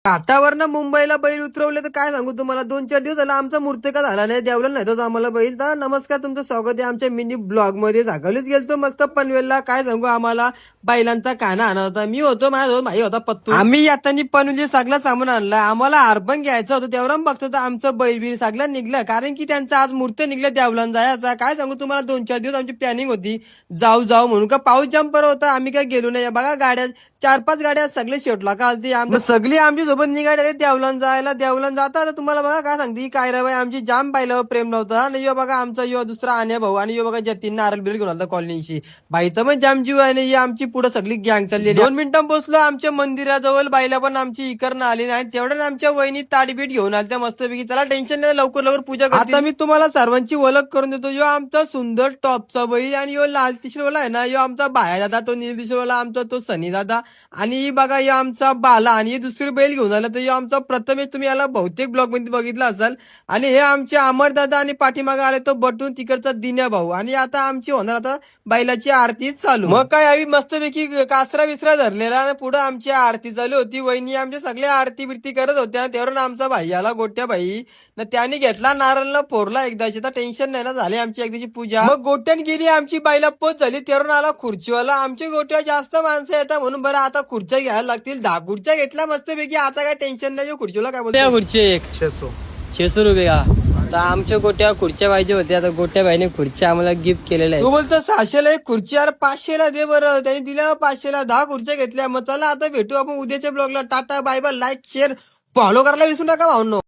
घाटावरनं मुंबईला बैल उतरवले तर काय सांगू तुम्हाला, 2-4 दिवस झाला आमचा मूर्तिका झाला नाही, देवला नाही तर आम्हाला बैल. तर नमस्कार, तुमचं स्वागत आहे आमच्या मिनी ब्लॉग मध्ये. झागलीच गेलतो मस्त पनवेलला. काय सांगू, आम्हाला बैलांचा काना आणा होता. मी होतो, माझ्याजवळ भाई होता पत्तू. आम्ही आता पनवेली सगळं सामान आणलं. आम्हाला अर्बन घ्यायचं होतं, तेवढं बघतो तर आमचं बैल बिल सगळं निघलं, कारण की त्यांचा आज मूर्ती निघल्या देवला जायचा. काय सांगू तुम्हाला, 2-4 दिवस आमची प्लॅनिंग होती जाऊ जाऊ म्हणून. का पाऊस जंपर होता, आम्ही काय गेलो नाही. बघा गाड्या 4-5 गाड्या सगळे शेटला कालती सगळी आमची सोबत निघाले देवलन जायला. देवलन जाता आता तुम्हाला बघा काय सांगते, काय रे बाई आमची जाम पाहिलं प्रेम नव्हता. आणि यो बघा आमचा यो दुसरा आण्या भाऊ, आणि यो बघा जतीन नारळ बिल घेऊन आला कॉलनीशी. बाईचा पण जाम जीव आहे. आणि आमची पुढे सगळी गँग चालली. 2 मिनिटं पोहोचलो आमच्या मंदिराजवळ. बाईला पण आमची इकरणं आली नाही. तेवढ्या आमच्या वहिनी ताडीबीट घेऊन आल्या मस्तपैकी. त्याला टेन्शन नाही, लवकर लवकर पूजा करते. आता मी तुम्हाला सर्वांची ओळख करून देतो. यो आमचा सुंदर टॉपचा बैल, आणि यो लाल तिशरवाला आहे ना, यो आमचा बाया दादा. तो नील तिशरवाला आमचा तो सनी दादा. आणि बघा यो आमचा बाला. आणि दुसरी बैल घेऊन आला तर यो आमचा प्रथमेश. तुम्ही याला बहुतेक ब्लॉग मध्ये बघितलं असाल. आणि हे आमचे अमरदादा. आणि पाठीमागे आले तो बटून तिकडचा दिन्या भाऊ. आणि आता आमची होणार आता बैलाची आरती चालू. मग काय आम्ही मस्तपैकी कासरा विसरा धरलेला, आणि पुढे आमची आरती चालू होती. वहिनी आमच्या सगळ्या आरती बिरती करत होत्या. त्यावरून आमचा भाई आला, गोट्या भाई. न त्याने घेतला नारळला फोरला एकदाची. तर टेन्शन नाही ना, झाली आमची एकदाची पूजा. मग गोट्यान गेली आमची बैला पोच झाली. त्यावरून आला खुर्चीवाला. आमच्या गोट्या जास्त माणसं येतात म्हणून बरं आता खुर्च्या घ्यायला लागतील. 10 खुर्च्या घेतल्या मस्तपैकी. आता काय टेन्शन नाही. खुर्चीला काय बोलतो, खुर्ची एक 600 रुपये का. आता आमच्या गोट्या खुर्च्या पाहिजे होत्या. आता गोट्या भाईने खुर्च्या आम्हाला गिफ्ट केलेल्या आहे. तू बोलतो 600ला एक खुर्ची, यार 500ला दे बरं. त्यांनी दिल्या 500ला 10 खुर्च्या घेतल्या. मग चला आता भेटू आपण उद्याच्या ब्लॉगला. Tata bye bye. Like share follow करायला विसरू नका भावनो.